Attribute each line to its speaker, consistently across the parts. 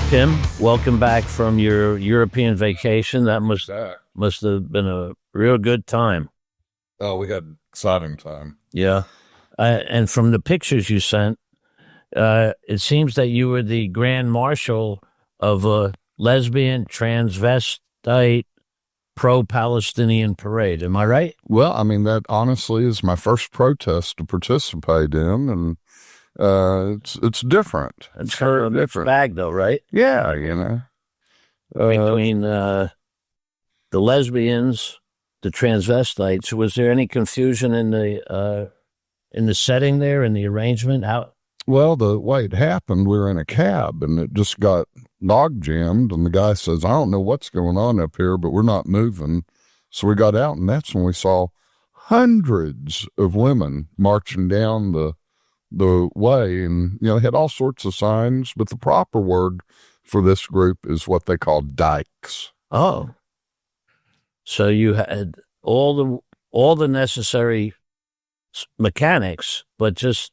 Speaker 1: Tim, welcome back from your European vacation. That must have been a real good time.
Speaker 2: Oh, we had exciting time.
Speaker 1: Yeah. And from the pictures you sent, it seems that you were the Grand Marshal of a lesbian, transvestite, pro-Palestinian parade. Am I right?
Speaker 2: Well, I mean, that honestly is my first protest to participate in, and it's different.
Speaker 1: It's kind of a mixed bag, though, right?
Speaker 2: Yeah, you know.
Speaker 1: Between the lesbians, the transvestites, was there any confusion in the setting there, in the arrangement? How?
Speaker 2: Well, the way it happened, we were in a cab, and it just got log jammed, and the guy says, "I don't know what's going on up here, but we're not moving." So we got out, and that's when we saw hundreds of women marching down the way, and they had all sorts of signs, but the proper word for this group is what they call dikes.
Speaker 1: Oh, so you had all the necessary mechanics, but just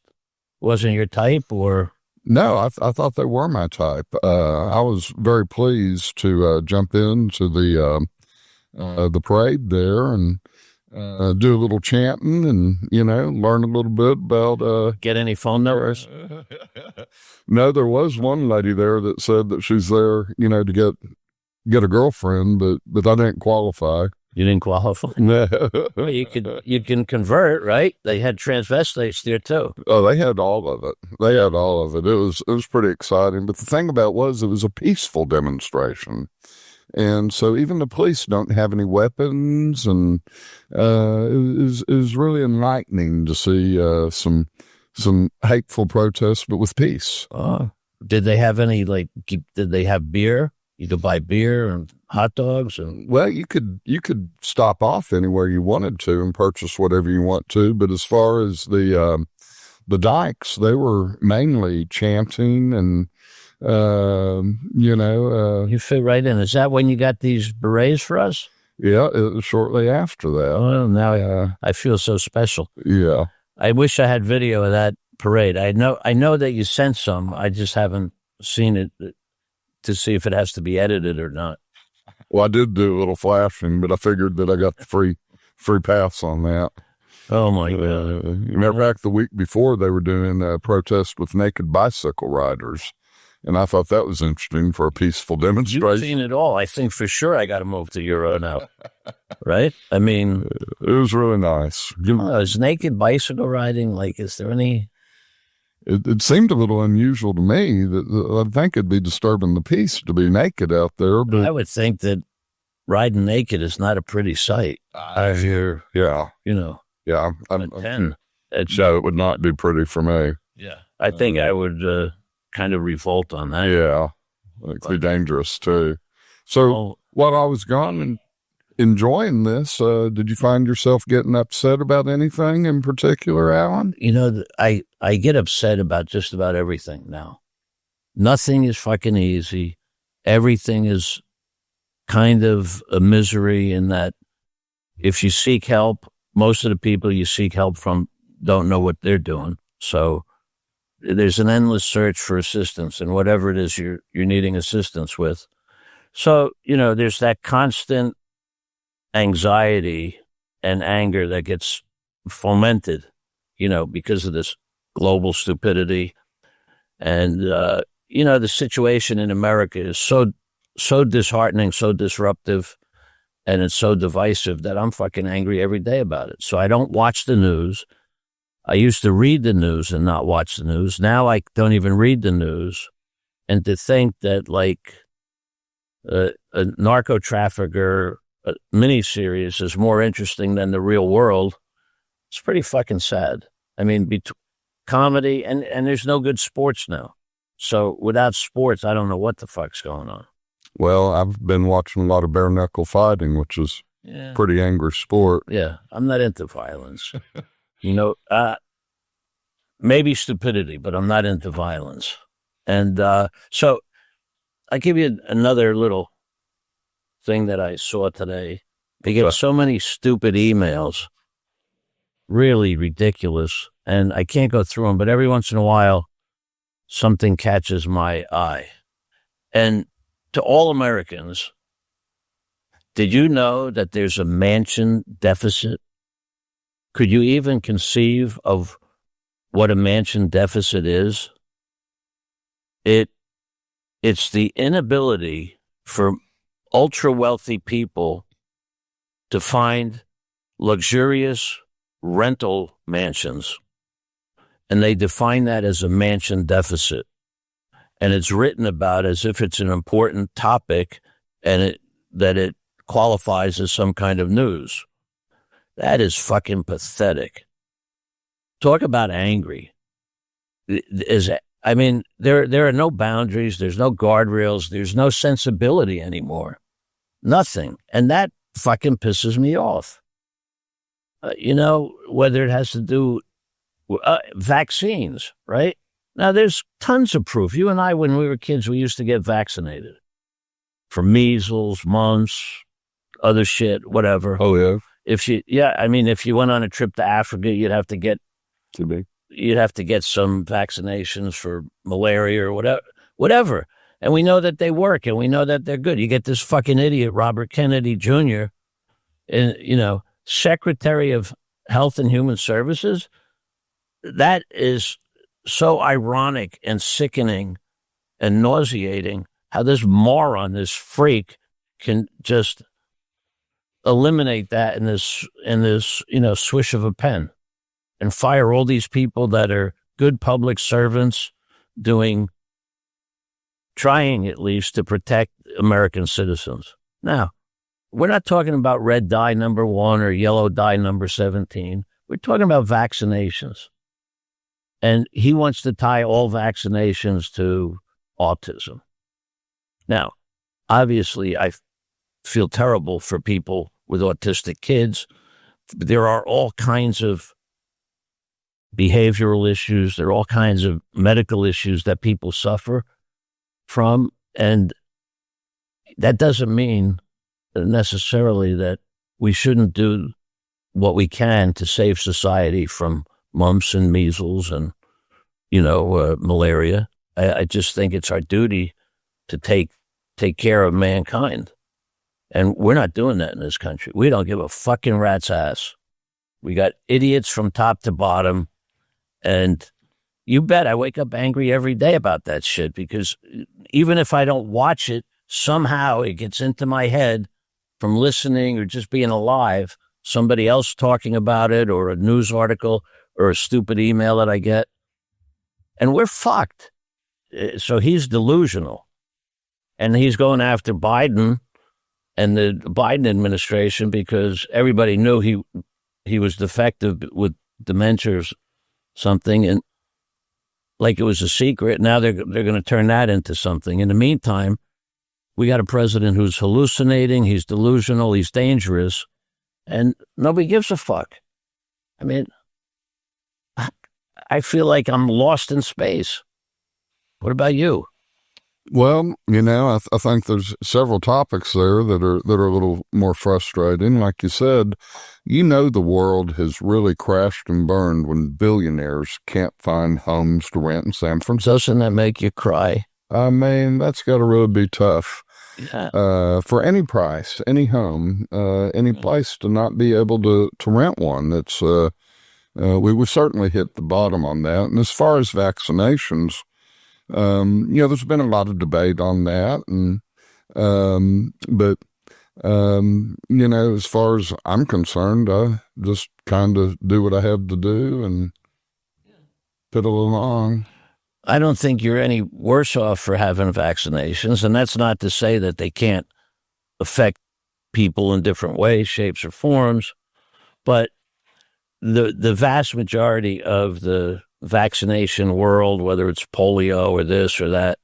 Speaker 1: wasn't your type, or?
Speaker 2: No, I thought they were my type. I was very pleased to jump into the parade there and do a little chanting and, learn a little bit about...
Speaker 1: Get any phone numbers?
Speaker 2: No, there was one lady there that said that she's there, to get a girlfriend, but I didn't qualify.
Speaker 1: You didn't qualify?
Speaker 2: No.
Speaker 1: Well, you can convert, right? They had transvestites there too.
Speaker 2: Oh, they had all of it. It was pretty exciting. But the thing about it was a peaceful demonstration. And so even the police don't have any weapons, and it was really enlightening to see some hateful protests, but with peace.
Speaker 1: Oh, did they have any, did they have beer? You could buy beer and hot dogs, and
Speaker 2: well, you could stop off anywhere you wanted to and purchase whatever you want to. But as far as the dikes, they were mainly chanting and
Speaker 1: you fit right in. Is that when you got these berets for us?
Speaker 2: Yeah, it was shortly after that.
Speaker 1: Oh, now I feel so special.
Speaker 2: Yeah,
Speaker 1: I wish I had video of that parade. I know that you sent some. I just haven't seen it to see if it has to be edited or not.
Speaker 2: Well, I did do a little flashing, but I figured that I got the free pass on that.
Speaker 1: Oh, my God.
Speaker 2: Remember back the week before, they were doing a protest with naked bicycle riders, and I thought that was interesting for a peaceful demonstration.
Speaker 1: You've seen it all. I think for sure I got to move to Euro now, right? I mean...
Speaker 2: It was really nice.
Speaker 1: Is naked bicycle riding, is there any...
Speaker 2: It seemed a little unusual to me. That I think it'd be disturbing the peace to be naked out there. But
Speaker 1: I would think that riding naked is not a pretty sight.
Speaker 2: I hear, yeah. Yeah.
Speaker 1: I'm 10.
Speaker 2: So it would not be pretty for me.
Speaker 1: Yeah. I think I would kind of revolt on that.
Speaker 2: Yeah. It could be dangerous, too. So while I was gone and enjoying this, did you find yourself getting upset about anything in particular, Alan?
Speaker 1: I get upset about just about everything now. Nothing is fucking easy. Everything is kind of a misery in that if you seek help, most of the people you seek help from don't know what they're doing. So there's an endless search for assistance and whatever it is you're needing assistance with. So, there's that constant anxiety and anger that gets fomented, because of this global stupidity. And, the situation in America is so disheartening, so disruptive, and it's so divisive that I'm fucking angry every day about it. So I don't watch the news. I used to read the news and not watch the news. Now I don't even read the news. And to think that a narco trafficker miniseries is more interesting than the real world, it's pretty fucking sad. I mean, comedy, and there's no good sports now. So without sports, I don't know what the fuck's going on.
Speaker 2: Well, I've been watching a lot of bare knuckle fighting, which is pretty angry sport.
Speaker 1: Yeah, I'm not into violence. Maybe stupidity, but I'm not into violence. And so I give you another little thing that I saw today. They get so many stupid emails, really ridiculous, and I can't go through them, but every once in a while, something catches my eye. And to all Americans, did you know that there's a mansion deficit? Could you even conceive of what a mansion deficit is? It's the inability for ultra wealthy people to find luxurious rental mansions. And they define that as a mansion deficit. And it's written about as if it's an important topic and that it qualifies as some kind of news. That is fucking pathetic. Talk about angry. There are no boundaries. There's no guardrails. There's no sensibility anymore. Nothing. And that fucking pisses me off. Whether it has to do with vaccines, right? Now, there's tons of proof. You and I, when we were kids, we used to get vaccinated for measles, mumps, other shit, whatever.
Speaker 2: Oh, yeah.
Speaker 1: If you went on a trip to Africa, you'd have to get
Speaker 2: Too big.
Speaker 1: You'd have to get some vaccinations for malaria or whatever. And we know that they work and we know that they're good. You get this fucking idiot, Robert Kennedy Jr., and, Secretary of Health and Human Services. That is so ironic and sickening and nauseating how this moron, this freak, can just eliminate that in this swish of a pen and fire all these people that are good public servants trying at least to protect American citizens. Now, we're not talking about red dye number 1 or yellow dye number 17. We're talking about vaccinations. And he wants to tie all vaccinations to autism. Now, obviously, I feel terrible for people with autistic kids. There are all kinds of behavioral issues. There are all kinds of medical issues that people suffer from. And that doesn't mean necessarily that we shouldn't do what we can to save society from mumps and measles and, malaria. I just think it's our duty to take care of mankind. And we're not doing that in this country. We don't give a fucking rat's ass. We got idiots from top to bottom. And you bet I wake up angry every day about that shit, because even if I don't watch it, somehow it gets into my head from listening or just being alive, somebody else talking about it, or a news article or a stupid email that I get. And we're fucked. So he's delusional. And he's going after Biden and the Biden administration because everybody knew he was defective with dementia or something, and like it was a secret. Now they're going to turn that into something. In the meantime, we got a president who's hallucinating, he's delusional, he's dangerous, and nobody gives a fuck. I mean, I feel like I'm lost in space. What about you?
Speaker 2: Well, I think there's several topics there that are a little more frustrating. Like you said, the world has really crashed and burned when billionaires can't find homes to rent in San Francisco.
Speaker 1: Doesn't that make you cry?
Speaker 2: I mean, that's got to really be tough.
Speaker 1: Yeah.
Speaker 2: For any price, any home, any place to not be able to rent one. That's we certainly hit the bottom on that. And as far as vaccinations, there's been a lot of debate on that, and but as far as I'm concerned, I just kind of do what I have to do and piddle along.
Speaker 1: I don't think you're any worse off for having vaccinations, and that's not to say that they can't affect people in different ways, shapes, or forms, but the vast majority of the vaccination world, whether it's polio or this or that,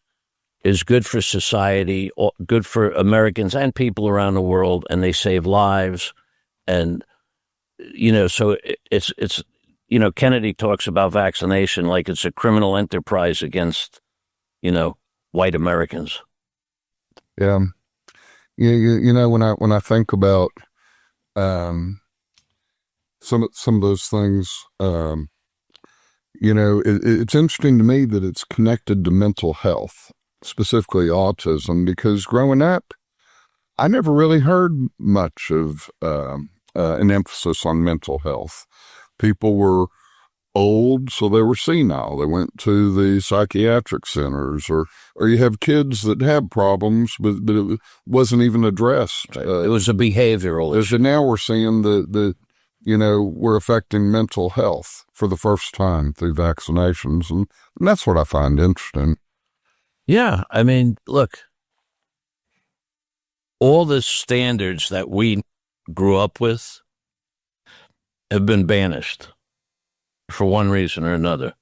Speaker 1: is good for society, good for Americans and people around the world, and they save lives. And, so it's Kennedy talks about vaccination like it's a criminal enterprise against, white Americans.
Speaker 2: Yeah. When I think about some of those things, it's interesting to me that it's connected to mental health. specifically autism, because growing up, I never really heard much of an emphasis on mental health. People were old, so they were senile. They went to the psychiatric centers, or you have kids that have problems, but it wasn't even addressed.
Speaker 1: It was a behavioral issue.
Speaker 2: Now we're seeing we're affecting mental health for the first time through vaccinations, and that's what I find interesting.
Speaker 1: Yeah, I mean, look, all the standards that we grew up with have been banished for one reason or another.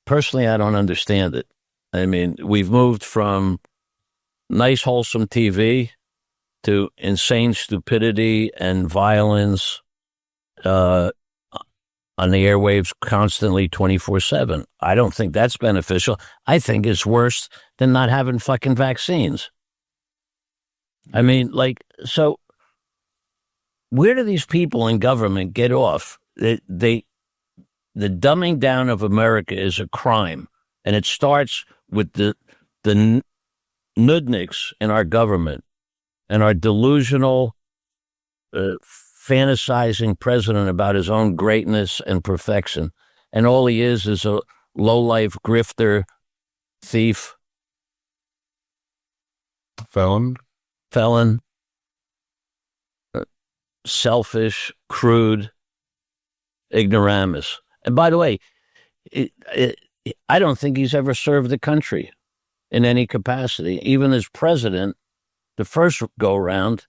Speaker 1: Personally, I don't understand it. I mean, we've moved from nice, wholesome TV to insane stupidity and violence on the airwaves constantly 24/7. I don't think that's beneficial. I think it's worse than not having fucking vaccines. I mean, so where do these people in government get off? The dumbing down of America is a crime, and it starts with the nudniks in our government and our delusional, fantasizing president about his own greatness and perfection, and all he is a low-life grifter, thief,
Speaker 2: felon,
Speaker 1: selfish, crude, ignoramus. And by the way, I don't think he's ever served the country in any capacity. Even as president, the first go-round,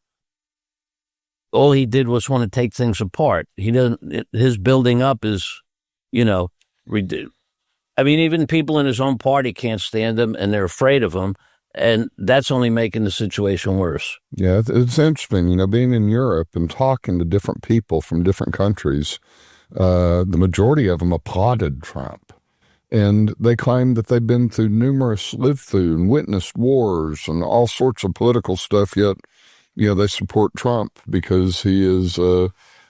Speaker 1: all he did was want to take things apart. His building up is, ridiculous. I mean, even people in his own party can't stand him, and they're afraid of him, and that's only making the situation worse.
Speaker 2: Yeah, it's interesting, being in Europe and talking to different people from different countries. The majority of them applauded Trump, and they claimed that they've lived through and witnessed wars and all sorts of political stuff, yet, they support Trump because he is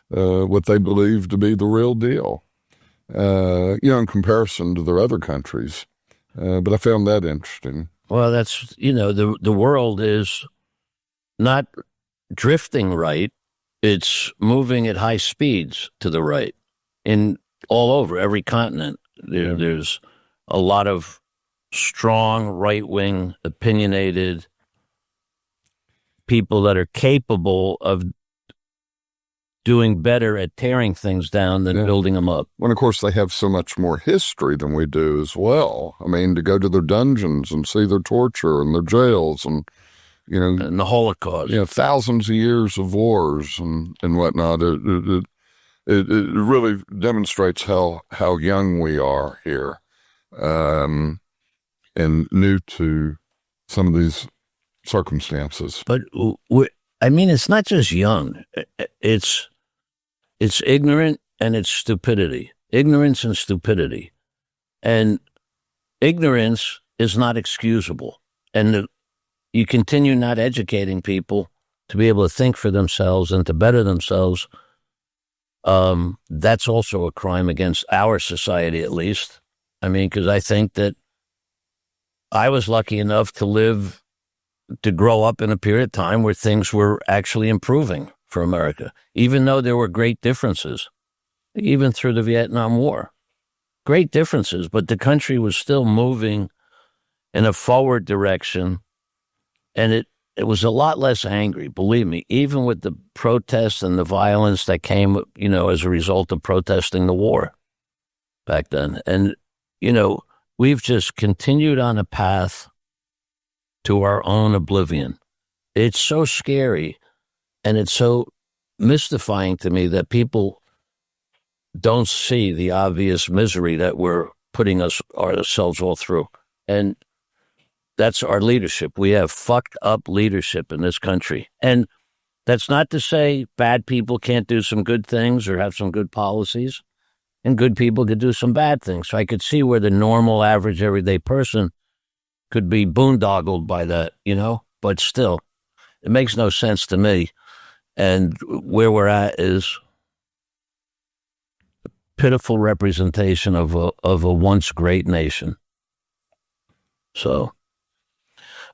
Speaker 2: what they believe to be the real deal, in comparison to their other countries. But I found that interesting.
Speaker 1: Well, that's, the world is not drifting right. It's moving at high speeds to the right. In all over every continent, there's a lot of strong, right-wing, opinionated people that are capable of doing better at tearing things down than building them up.
Speaker 2: Well, of course, they have so much more history than we do as well. I mean, to go to their dungeons and see their torture and their jails and,
Speaker 1: and the Holocaust.
Speaker 2: Thousands of years of wars and whatnot. It really demonstrates how young we are here, and new to some of these circumstances.
Speaker 1: But it's not just young. It's ignorant and it's stupidity. Ignorance and stupidity. And ignorance is not excusable. And you continue not educating people to be able to think for themselves and to better themselves. That's also a crime against our society, at least. I mean, because I think that I was lucky enough to grow up in a period of time where things were actually improving for America, even though there were great differences, even through the Vietnam War. Great differences, but the country was still moving in a forward direction, and it was a lot less angry, believe me, even with the protests and the violence that came, as a result of protesting the war back then. And, we've just continued on a path to our own oblivion. It's so scary, and it's so mystifying to me that people don't see the obvious misery that we're putting ourselves all through. And that's our leadership. We have fucked up leadership in this country. And that's not to say bad people can't do some good things or have some good policies, and good people could do some bad things. So I could see where the normal, average, everyday person could be boondoggled by that, but still, it makes no sense to me. And where we're at is a pitiful representation of a once great nation. So,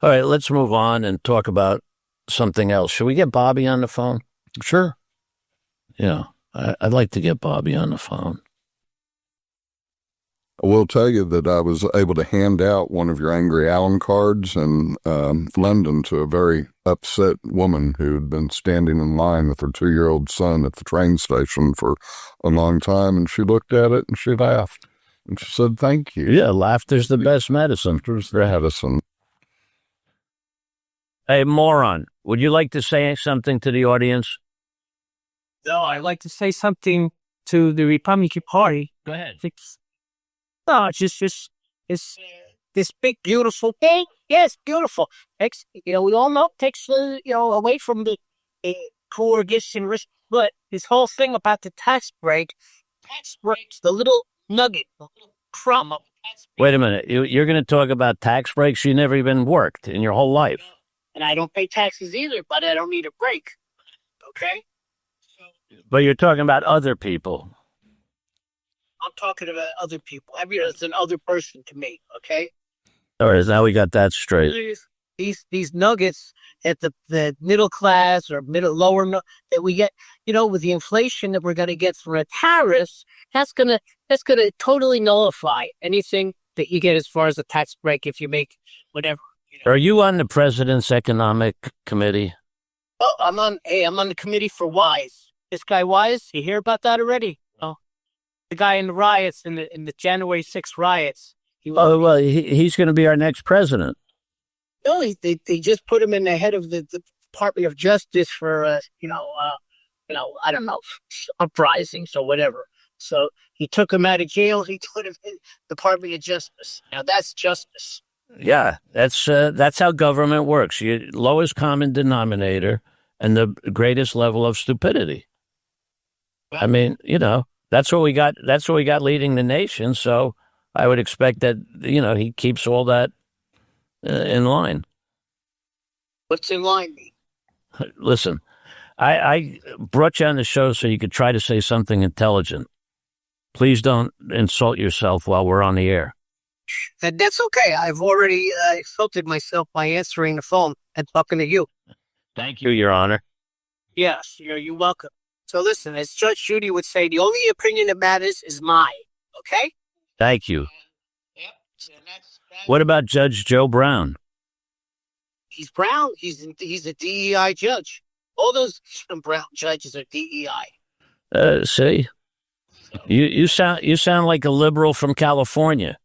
Speaker 1: All right, let's move on and talk about something else. Should we get Bobby on the phone?
Speaker 2: Sure.
Speaker 1: Yeah, I'd like to get Bobby on the phone.
Speaker 2: I will tell you that I was able to hand out one of your Angry Allen cards in London to a very upset woman who had been standing in line with her 2-year-old son at the train station for a long time. And she looked at it and she laughed. And she said, "Thank you."
Speaker 1: Yeah, laughter's the best medicine.
Speaker 2: Laughter's the medicine.
Speaker 1: Hey, moron, would you like to say something to the audience?
Speaker 3: No, I'd like to say something to the Republican Party.
Speaker 1: Go ahead.
Speaker 3: No, it's just this big beautiful thing. Yes, beautiful. We all know takes away from the poor, gets and rich. But this whole thing about the tax breaks, the little nugget, the little crumb of tax break.
Speaker 1: Wait a minute. You're going to talk about tax breaks? You never even worked in your whole life.
Speaker 3: And I don't pay taxes either, but I don't need a break. Okay?
Speaker 1: But you're talking about other people.
Speaker 3: I'm talking about other people. I mean, it's another person to me, okay?
Speaker 1: All right, now we got that straight.
Speaker 3: These nuggets at the middle class or lower that we get, with the inflation that we're going to get from the tariffs, that's gonna totally nullify anything that you get as far as a tax break if you make whatever.
Speaker 1: Are you on the president's economic committee?
Speaker 3: Oh, I'm on the committee for Wise. This guy Wise, you hear about that already? Oh, the guy in the riots, in the January 6th riots.
Speaker 1: He's going to be our next president.
Speaker 3: No, they just put him in the head of the Department of Justice for I don't know, uprisings or whatever. So he took him out of jail. He put him in the Department of Justice. Now that's justice.
Speaker 1: Yeah, that's how government works. Lowest common denominator and the greatest level of stupidity. Right. I mean, that's what we got. That's what we got leading the nation. So I would expect that he keeps all that in line.
Speaker 3: What's in line mean?
Speaker 1: Listen, I brought you on the show so you could try to say something intelligent. Please don't insult yourself while we're on the air.
Speaker 3: That's okay. I've already insulted myself by answering the phone and talking to you.
Speaker 1: Thank you, Your Honor.
Speaker 3: Yes, you're welcome. So listen, as Judge Judy would say, the only opinion that matters is mine, okay?
Speaker 1: Thank you.
Speaker 3: Yep. That's
Speaker 1: what about Judge Joe Brown?
Speaker 3: He's Brown. He's a DEI judge. All those Brown judges are DEI.
Speaker 1: See? You sound like a liberal from California.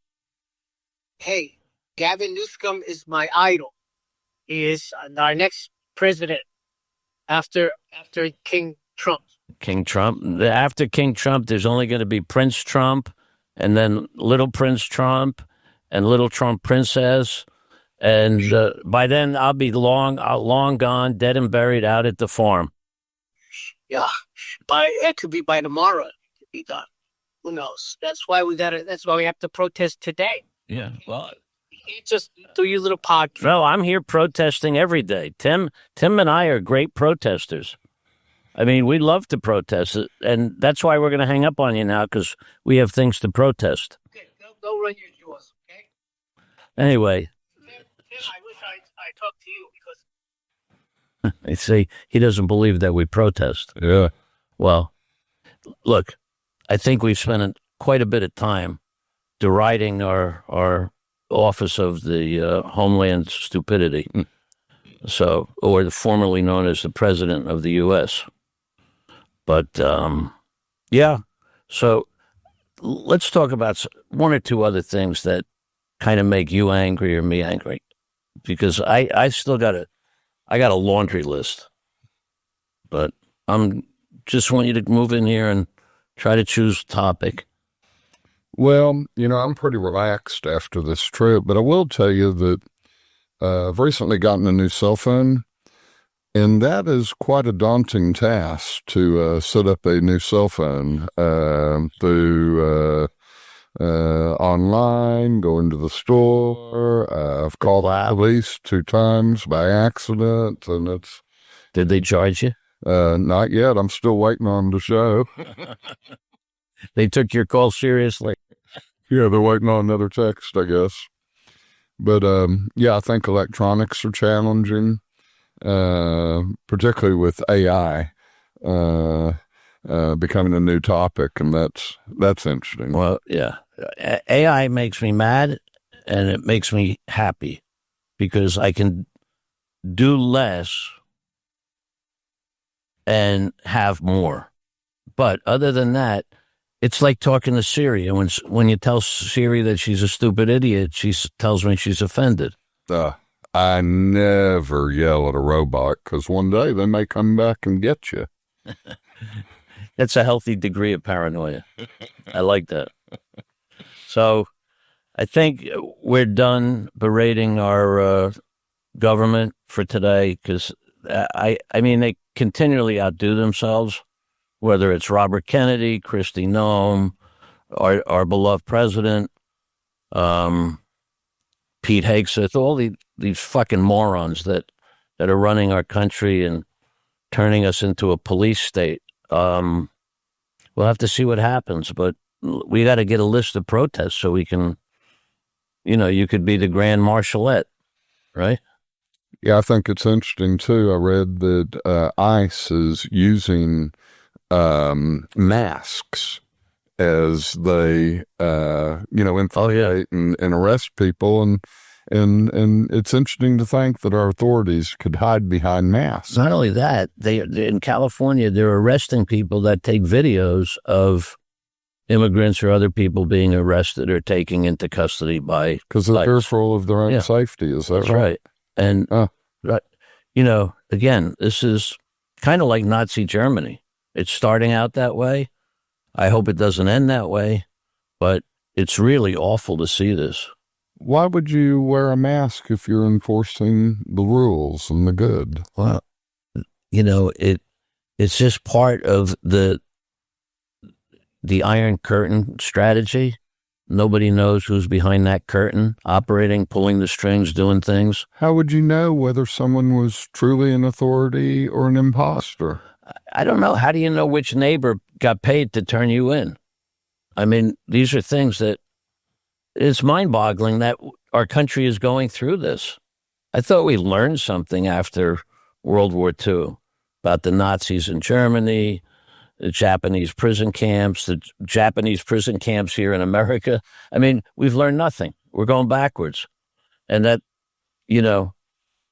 Speaker 3: Hey, Gavin Newsom is my idol. He is our next president after King Trump.
Speaker 1: King Trump. After King Trump, there's only going to be Prince Trump, and then Little Prince Trump, and Little Trump Princess. And by then, I'll be long gone, dead and buried out at the farm.
Speaker 3: Yeah, it could be by tomorrow. It could be done. Who knows? That's why we have to protest today.
Speaker 1: Yeah, well,
Speaker 3: you can't just do your little podcast.
Speaker 1: No, I'm here protesting every day. Tim and I are great protesters. I mean, we love to protest, and that's why we're going to hang up on you now, because we have things to protest.
Speaker 3: Okay, go run your jaws, okay?
Speaker 1: Anyway.
Speaker 3: Tim, I wish I talked to you, because...
Speaker 1: I see, he doesn't believe that we protest.
Speaker 2: Yeah.
Speaker 1: Well, look, I think we've spent quite a bit of time deriding our office of the Homeland Stupidity, or formerly known as the President of the U.S. But, yeah, so let's talk about one or two other things that kind of make you angry or me angry, because I still got a laundry list, but I'm just want you to move in here and try to choose a topic.
Speaker 2: Well, I'm pretty relaxed after this trip, but I will tell you that I've recently gotten a new cell phone, and that is quite a daunting task to set up a new cell phone through online, go into the store. I've called the police 2 times by accident, and it's...
Speaker 1: Did they charge you?
Speaker 2: Not yet. I'm still waiting on the show.
Speaker 1: They took your call seriously.
Speaker 2: Yeah, they're waiting on another text, I guess. But yeah, I think electronics are challenging, particularly with AI becoming a new topic, and that's interesting.
Speaker 1: Well, yeah, AI makes me mad, and it makes me happy because I can do less and have more. But other than that, it's like talking to Siri. And when you tell Siri that she's a stupid idiot, she tells me she's offended.
Speaker 2: I never yell at a robot because one day they may come back and get you.
Speaker 1: That's a healthy degree of paranoia. I like that. So I think we're done berating our government for today because, I mean, they continually outdo themselves, whether it's Robert Kennedy, Kristi Noem, our beloved president, Pete Hegseth, all these fucking morons that are running our country and turning us into a police state. We'll have to see what happens, but we got to get a list of protests so we can, you could be the Grand Marshal, right?
Speaker 2: Yeah, I think it's interesting too. I read that ICE is using masks as they, infiltrate and arrest people, and it's interesting to think that our authorities could hide behind masks.
Speaker 1: Not only that, they in California they're arresting people that take videos of immigrants or other people being arrested or taken into custody because
Speaker 2: they're fearful of their own safety. Is that right?
Speaker 1: And again, this is kind of like Nazi Germany. It's starting out that way. I hope it doesn't end that way, but it's really awful to see this.
Speaker 2: Why would you wear a mask if you're enforcing the rules and the good?
Speaker 1: Well, it's just part of the Iron Curtain strategy. Nobody knows who's behind that curtain, operating, pulling the strings, doing things.
Speaker 2: How would you know whether someone was truly an authority or an imposter?
Speaker 1: I don't know. How do you know which neighbor got paid to turn you in? I mean, these are things that it's mind-boggling that our country is going through this. I thought we learned something after World War II about the Nazis in Germany, the Japanese prison camps, here in America. I mean, we've learned nothing. We're going backwards. And that,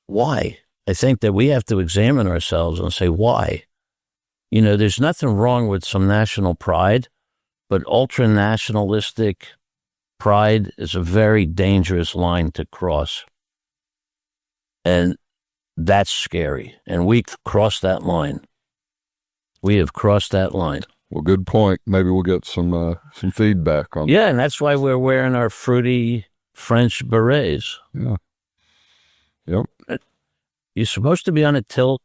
Speaker 1: why? I think that we have to examine ourselves and say, why? There's nothing wrong with some national pride, but ultra-nationalistic pride is a very dangerous line to cross. And that's scary. And we crossed that line. We have crossed that line.
Speaker 2: Well, good point. Maybe we'll get some feedback on that.
Speaker 1: Yeah, and that's why we're wearing our fruity French berets.
Speaker 2: Yeah. Yep.
Speaker 1: You're supposed to be on a tilt.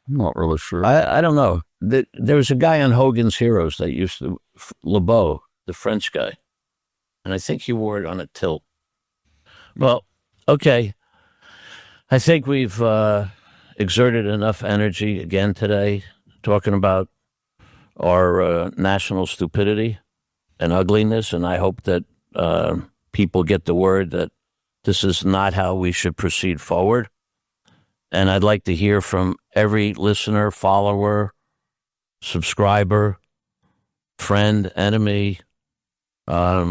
Speaker 2: I'm not really sure.
Speaker 1: I don't know. There was a guy on Hogan's Heroes that used to, LeBeau, the French guy. And I think he wore it on a tilt. Well, okay. I think we've exerted enough energy again today talking about our national stupidity and ugliness. And I hope that people get the word that this is not how we should proceed forward. And I'd like to hear from every listener, follower, subscriber, friend, enemy. I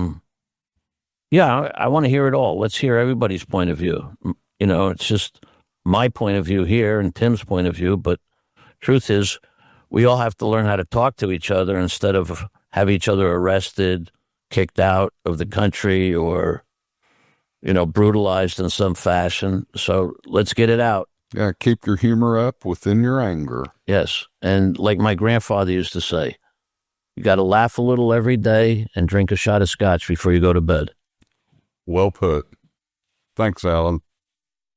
Speaker 1: want to hear it all. Let's hear everybody's point of view. It's just my point of view here and Tim's point of view. But truth is, we all have to learn how to talk to each other instead of have each other arrested, kicked out of the country, or, brutalized in some fashion. So let's get it out.
Speaker 2: Yeah, keep your humor up within your anger.
Speaker 1: Yes. And like my grandfather used to say, you got to laugh a little every day and drink a shot of scotch before you go to bed.
Speaker 2: Well put. Thanks, Alan.